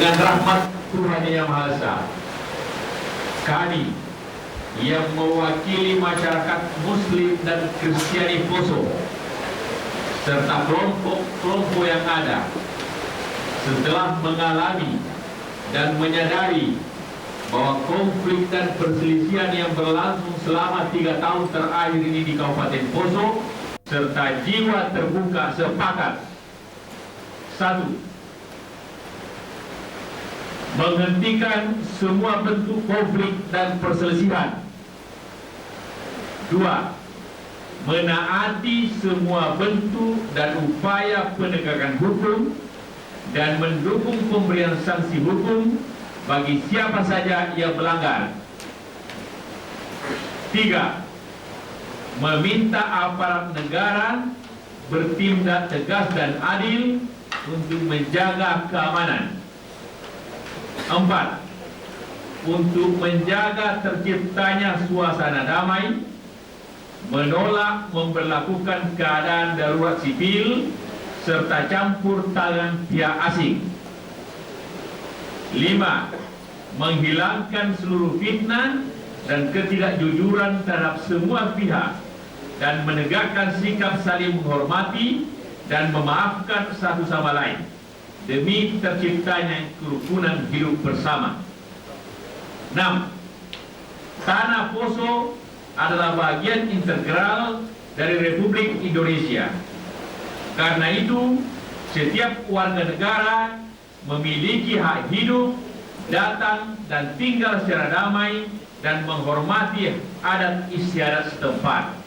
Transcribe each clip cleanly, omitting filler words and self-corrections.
dengan rahmat Tuhan Yang Maha Esa, kami yang mewakili masyarakat Muslim dan Kristiani Poso serta kelompok-kelompok yang ada, setelah mengalami dan menyadari bahwa konflik dan perselisihan yang berlangsung selama 3 tahun terakhir ini di Kabupaten Poso, serta jiwa terbuka sepakat: 1. Menghentikan semua bentuk konflik dan perselisihan. 2. Menaati semua bentuk dan upaya penegakan hukum dan mendukung pemberian sanksi hukum bagi siapa saja yang melanggar. 3. Meminta aparat negara bertindak tegas dan adil untuk menjaga keamanan. 4. Untuk menjaga terciptanya suasana damai, menolak memberlakukan keadaan darurat sipil serta campur tangan pihak asing. 5. Menghilangkan seluruh fitnah dan ketidakjujuran terhadap semua pihak dan menegakkan sikap saling menghormati dan memaafkan satu sama lain demi terciptanya kerukunan hidup bersama. 6. Tanah Poso adalah bagian integral dari Republik Indonesia. Karena itu, setiap warga negara memiliki hak hidup, datang dan tinggal secara damai dan menghormati adat istiadat setempat.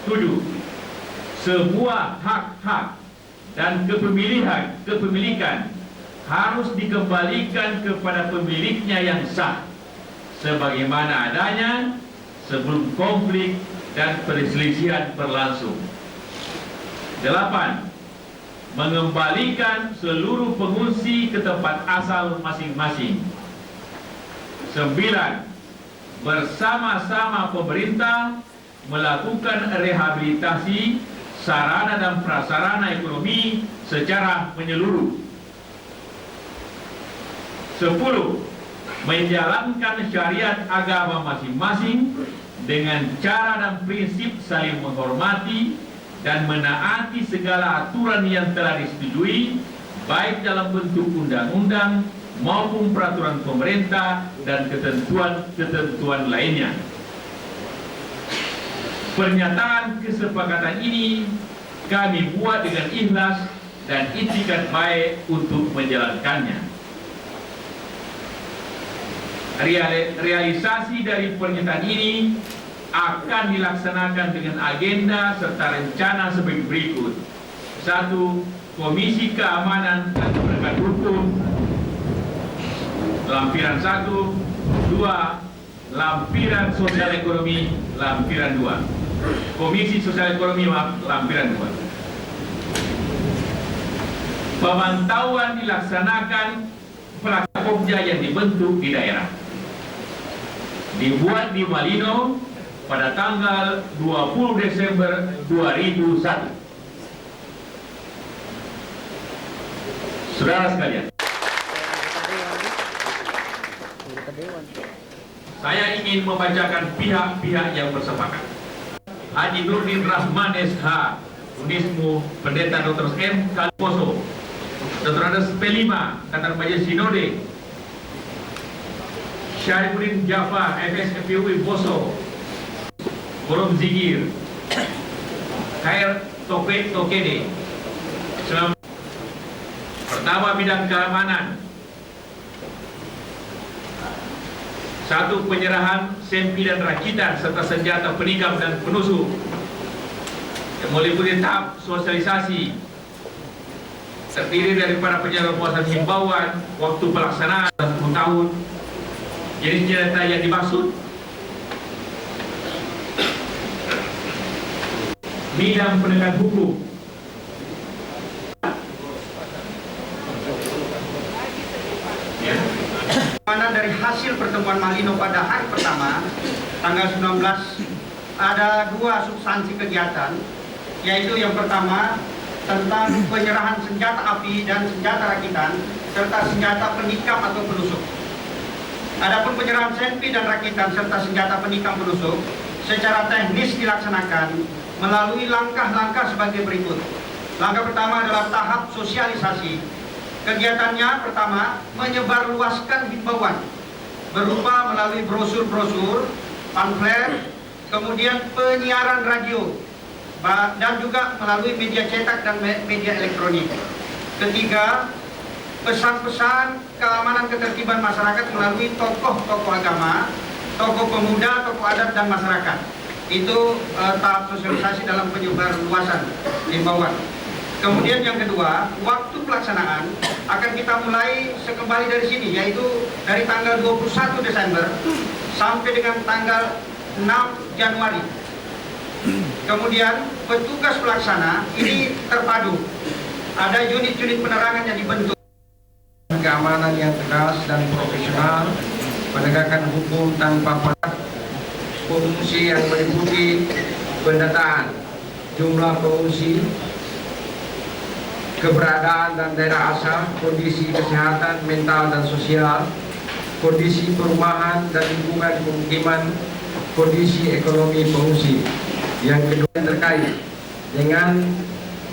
7. Semua hak-hak dan kepemilikan harus dikembalikan kepada pemiliknya yang sah, sebagaimana adanya sebelum konflik dan perselisihan berlangsung. 8. Mengembalikan seluruh pengungsi ke tempat asal masing-masing. 9. Bersama-sama pemerintah melakukan rehabilitasi sarana dan prasarana ekonomi secara menyeluruh. 10. Menjalankan syariat agama masing-masing dengan cara dan prinsip saling menghormati dan menaati segala aturan yang telah disetujui, baik dalam bentuk undang-undang maupun peraturan pemerintah dan ketentuan-ketentuan lainnya. Pernyataan kesepakatan ini kami buat dengan ikhlas dan itikad baik untuk menjalankannya. Realisasi dari pernyataan ini akan dilaksanakan dengan agenda serta rencana sebagai berikut. 1. Komisi Keamanan dan Penegakan Hukum lampiran 1. 2. Lampiran Sosial Ekonomi lampiran 2. Komisi Sosial Ekonomi lampiran 2. Pemantauan dilaksanakan pelaksana Pokja yang dibentuk di daerah. Dibuat di Malino pada tanggal 20 Desember 2001. Saudara sekalian, saya ingin membacakan pihak-pihak yang bersepakat. Haji Nurdin Rahman SH, Unismu Pendeta Dr. M. Kalposo, Dr. Andes P5, Qatar Majelis Sinode, Syarifuddin Jafar, FSFPUI Poso, Forum Zikir, Khair Tokede. Pertama, bidang keamanan. 1. Penyerahan sempi dan rakitan serta senjata penikam dan penusuk yang meliputi tahap sosialisasi terdiri dari para penyelenggara penguasaan himbauan, waktu pelaksanaan 10 tahun, jenis senjata yang dimaksud, bidang penegakan hukum. Dari hasil pertemuan Malino pada hari pertama, tanggal 19, ada 2 substansi kegiatan, yaitu yang pertama, tentang penyerahan senjata api dan senjata rakitan serta senjata penikam atau penusuk. Adapun penyerahan senpi dan rakitan serta senjata penikam penusuk secara teknis dilaksanakan melalui langkah-langkah sebagai berikut. Langkah pertama adalah tahap sosialisasi. Kegiatannya pertama menyebarluaskan himbauan berupa melalui brosur-brosur, pamflet, kemudian penyiaran radio, dan juga melalui media cetak dan media elektronik. Ketiga, pesan-pesan keamanan ketertiban masyarakat melalui tokoh-tokoh agama, tokoh pemuda, tokoh adat dan masyarakat. Itu tahap sosialisasi dalam penyebar luasan himbauan. Kemudian yang kedua, waktu pelaksanaan akan kita mulai sekembali dari sini, yaitu dari tanggal 21 Desember sampai dengan tanggal 6 Januari. Kemudian petugas pelaksana ini terpadu. Ada unit-unit penerangan yang dibentuk. Keamanan yang tegas dan profesional, penegakan hukum tanpa perat, pengungsi yang meliputi pendataan jumlah pengungsi, keberadaan dan daerah asal, kondisi kesehatan mental dan sosial, kondisi perumahan dan lingkungan pemukiman, kondisi ekonomi pengungsi. Yang kedua terkait dengan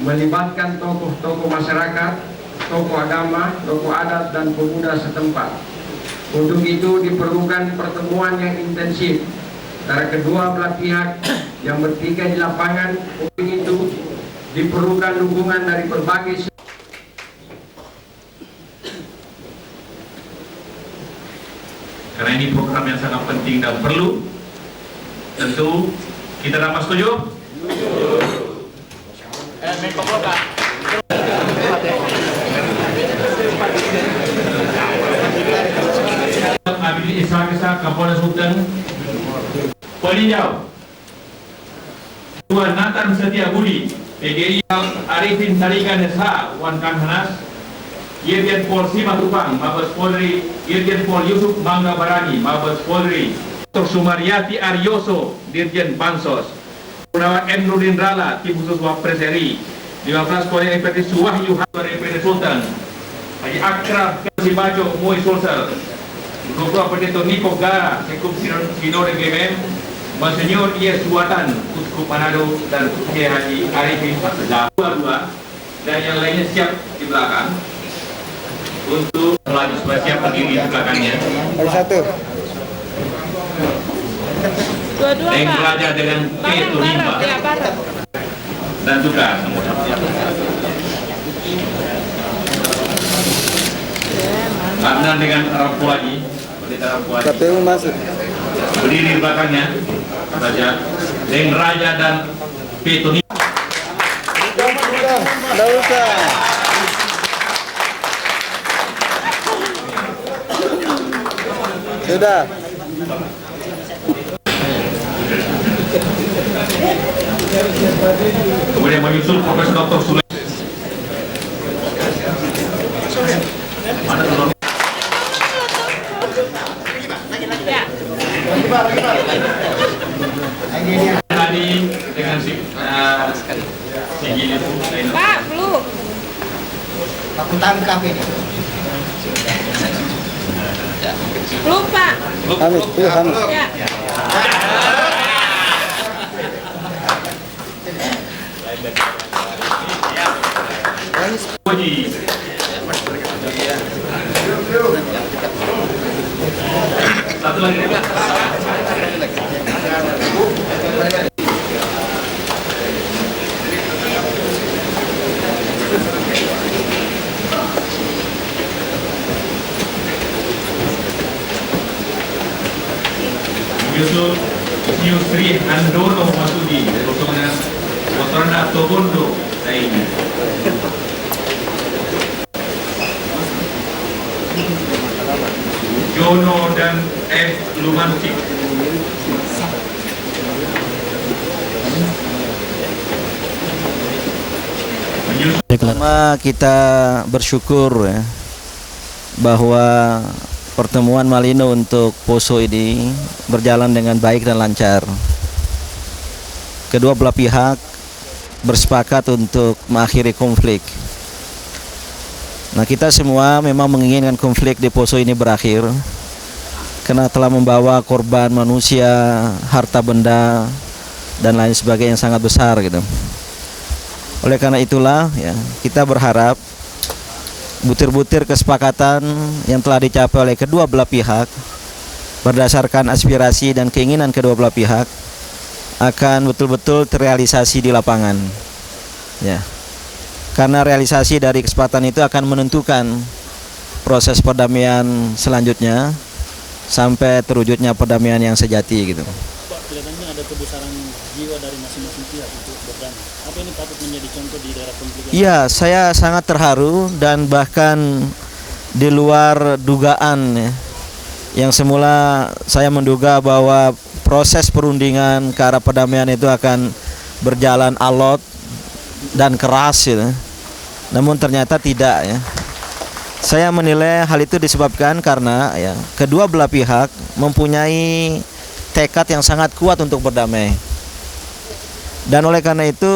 melibatkan tokoh-tokoh masyarakat, tokoh agama, tokoh adat dan pemuda setempat. Untuk itu diperlukan pertemuan yang intensif antara kedua belah pihak yang bertiga di lapangan. Untuk itu diperlukan dukungan dari berbagai. Karena ini program yang sangat penting dan perlu, tentu kita dapat setuju. Abdi Isa Kapolres Hutan Peninjau Tuan Nathan Setia Budi PGI Arifin Sarikan SH Wan Kamhanas Irjen Pol Simatupang Mabes Polri Irjen Pol Yusuf Mangga Barani Mabes Polri Dr. Sumaryati Aryoso Dirjen Bansos Purnawan M. Nurdin Rala Tim Khusus Wapres RI 15 Kolonel Ekspertis Wahyu Habar EPD Sultan Haji Akraf Sibajo Mui Sulsel Gubernur Pendeta Niko Gara Sekum Sinode GMM Monsenyor Ies Suwatan Uskup Manado dan Kiai Haji Arifin Paseda dua dan yang lainnya siap di belakang untuk melaju supaya siap berdiri di belakangnya. Satu. Dua-dua yang Pak. belajar dengan P25 dan juga nomor Adnan dengan Rampu lagi Pendeta Rampu lagi KPU masuk. berdiri di belakangnya Raja Deng Raja dan P25. Tidak usah. Sudah. Kemudian menyusul Profesor Dr. Sule. Mana turun? Tadi dengan sigil itu. Pak, peluk. Aku tangkap ini. Peluk, Pak. Hamis, Hamis. Ya. Puji. Satu lagi. Yusuf Yusri Handoro Masudi Rotongan Rotonda Tobondo ini. Jono dan F. Lumantik. Pertama kita bersyukur ya, bahwa pertemuan Malino untuk Poso ini berjalan dengan baik dan lancar. Kedua belah pihak bersepakat untuk mengakhiri konflik. Nah, kita semua memang menginginkan konflik di Poso ini berakhir karena telah membawa korban manusia, harta benda dan lain sebagainya yang sangat besar gitu. Oleh karena itulah ya, kita berharap butir-butir kesepakatan yang telah dicapai oleh kedua belah pihak berdasarkan aspirasi dan keinginan kedua belah pihak akan betul-betul terrealisasi di lapangan. Ya. Karena realisasi dari kesepakatan itu akan menentukan proses perdamaian selanjutnya sampai terwujudnya perdamaian yang sejati gitu. Pak, kelihatannya ada kebesaran jiwa dari masing-masing pihak untuk berdamai. Apa ini patut menjadi contoh di daerah konflik? Iya, saya sangat terharu dan bahkan di luar dugaan ya. Yang semula saya menduga bahwa proses perundingan ke arah perdamaian itu akan berjalan alot dan keras gitu. Namun ternyata tidak ya. Saya menilai hal itu disebabkan karena ya, kedua belah pihak mempunyai tekad yang sangat kuat untuk berdamai. Dan oleh karena itu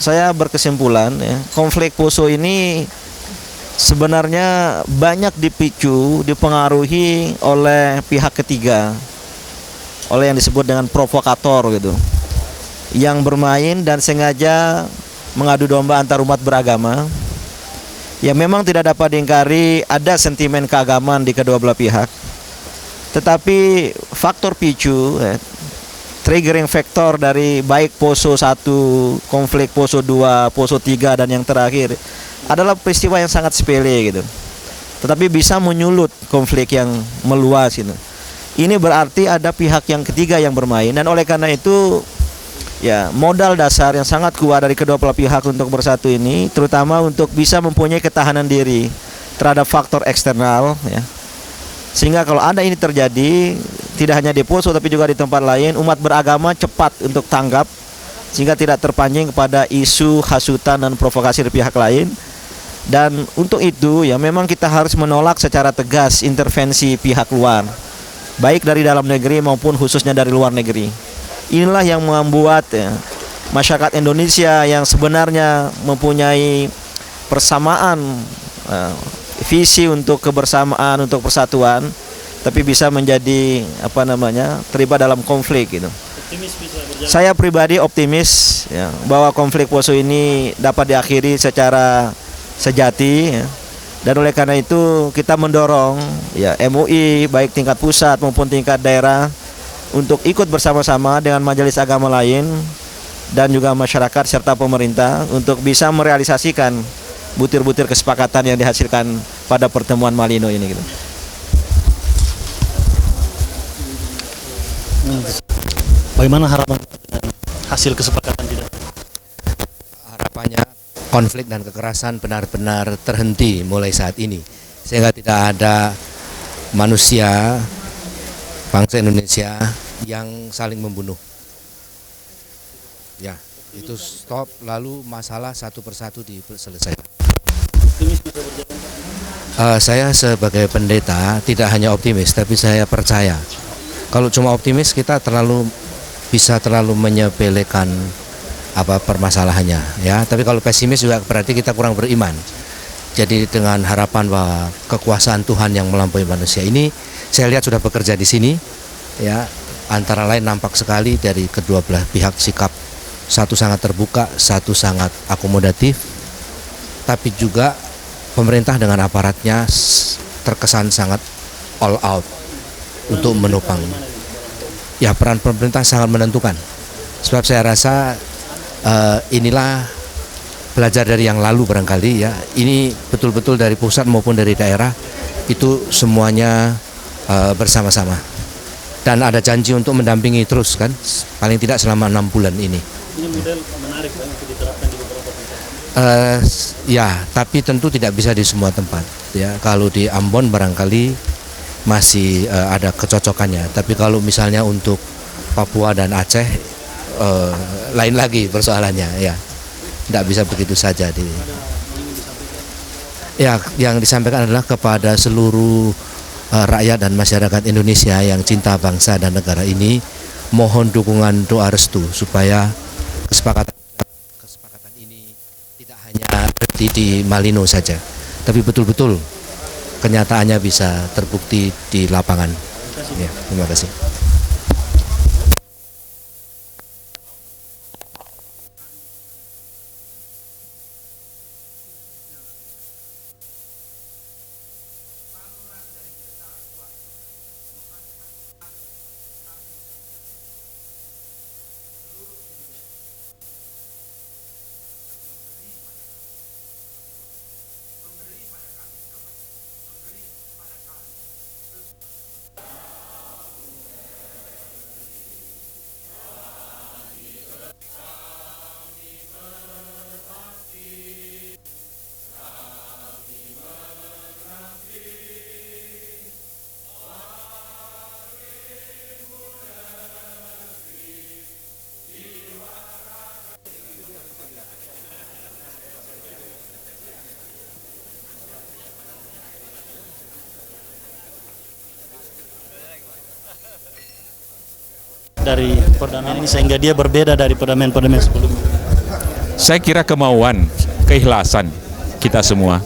saya berkesimpulan ya, konflik Poso ini sebenarnya banyak dipicu, dipengaruhi oleh pihak ketiga, oleh yang disebut dengan provokator gitu, yang bermain dan sengaja mengadu domba antar umat beragama. Ya memang tidak dapat diingkari ada sentimen keagamaan di kedua belah pihak, tetapi faktor picu triggering factor dari baik Poso 1, konflik Poso 2, Poso 3 dan yang terakhir adalah peristiwa yang sangat sepele gitu, tetapi bisa menyulut konflik yang meluas gitu. Ini berarti ada pihak yang ketiga yang bermain, dan oleh karena itu ya modal dasar yang sangat kuat dari kedua belah pihak untuk bersatu ini, terutama untuk bisa mempunyai ketahanan diri terhadap faktor eksternal ya. Sehingga kalau ada ini terjadi, tidak hanya di Poso tapi juga di tempat lain, umat beragama cepat untuk tanggap sehingga tidak terpancing kepada isu hasutan dan provokasi dari pihak lain. Dan untuk itu ya memang kita harus menolak secara tegas intervensi pihak luar, baik dari dalam negeri maupun khususnya dari luar negeri. Inilah yang membuat ya, masyarakat Indonesia yang sebenarnya mempunyai persamaan visi untuk kebersamaan, untuk persatuan, tapi bisa menjadi terlibat dalam konflik gitu. Saya pribadi optimis ya, bahwa konflik Poso ini dapat diakhiri secara sejati ya. Dan oleh karena itu kita mendorong ya MUI baik tingkat pusat maupun tingkat daerah untuk ikut bersama-sama dengan majelis agama lain dan juga masyarakat serta pemerintah untuk bisa merealisasikan butir-butir kesepakatan yang dihasilkan pada pertemuan Malino ini gitu. Bagaimana harapan dengan hasil kesepakatan tidak? Harapannya konflik dan kekerasan benar-benar terhenti mulai saat ini, sehingga tidak ada manusia bangsa Indonesia yang saling membunuh. Ya, itu stop, lalu masalah satu persatu diselesaikan. Saya sebagai pendeta tidak hanya optimis, tapi saya percaya. Kalau cuma optimis kita bisa terlalu menyepelekan permasalahannya ya, tapi kalau pesimis juga berarti kita kurang beriman. Jadi dengan harapan bahwa kekuasaan Tuhan yang melampaui manusia ini, saya lihat sudah bekerja di sini ya, antara lain nampak sekali dari kedua belah pihak sikap, satu sangat terbuka, satu sangat akomodatif, tapi juga pemerintah dengan aparatnya terkesan sangat all out untuk menopang. Ya, peran pemerintah sangat menentukan, sebab saya rasa inilah belajar dari yang lalu barangkali ya. Ini betul-betul dari pusat maupun dari daerah itu semuanya bersama-sama dan ada janji untuk mendampingi terus kan, paling tidak selama 6 bulan ini. Ini model menarik kan untuk diterapkan di beberapa tempat. Ya, tapi tentu tidak bisa di semua tempat ya. Kalau di Ambon barangkali masih ada kecocokannya, tapi kalau misalnya untuk Papua dan Aceh lain lagi persoalannya ya. Tidak bisa begitu saja ya. Yang disampaikan adalah kepada seluruh rakyat dan masyarakat Indonesia yang cinta bangsa dan negara ini, mohon dukungan doa restu supaya kesepakatan berhenti di Malino saja, tapi betul-betul kenyataannya bisa terbukti di lapangan. Ya, terima kasih. Dari perdamaian ini sehingga dia berbeda dari perdamaian-perdamaian sebelumnya? Saya kira kemauan, keikhlasan kita semua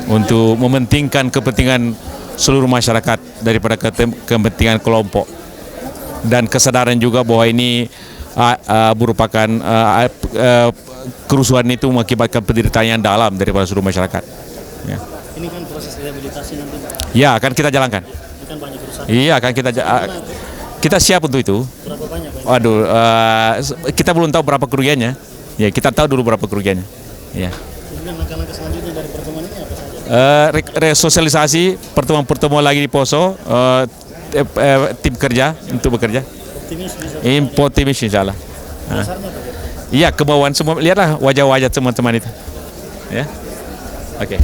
untuk mementingkan kepentingan seluruh masyarakat daripada kepentingan kelompok, dan kesadaran juga bahwa ini merupakan kerusuhan itu mengakibatkan penderitaan yang dalam daripada seluruh masyarakat. Ya. Ini kan proses rehabilitasi nanti, Pak. Ya, akan kita jalankan. Ini kan banyak kerusakan. Iya, akan kita siap untuk itu. Berapa banyak, Pak? Waduh, kita belum tahu berapa kerugiannya. Ya, kita tahu dulu berapa kerugiannya. Ya. Kemudian langkah-langkah selanjutnya dari pertemuan ini apa saja? Resosialisasi, pertemuan lagi di Poso, tim kerja untuk bekerja. Optimis bisa. Optimis insyaallah. Dasarnya apa? Iya, kemauan semua. Lihatlah wajah-wajah teman-teman itu. Ya. Oke.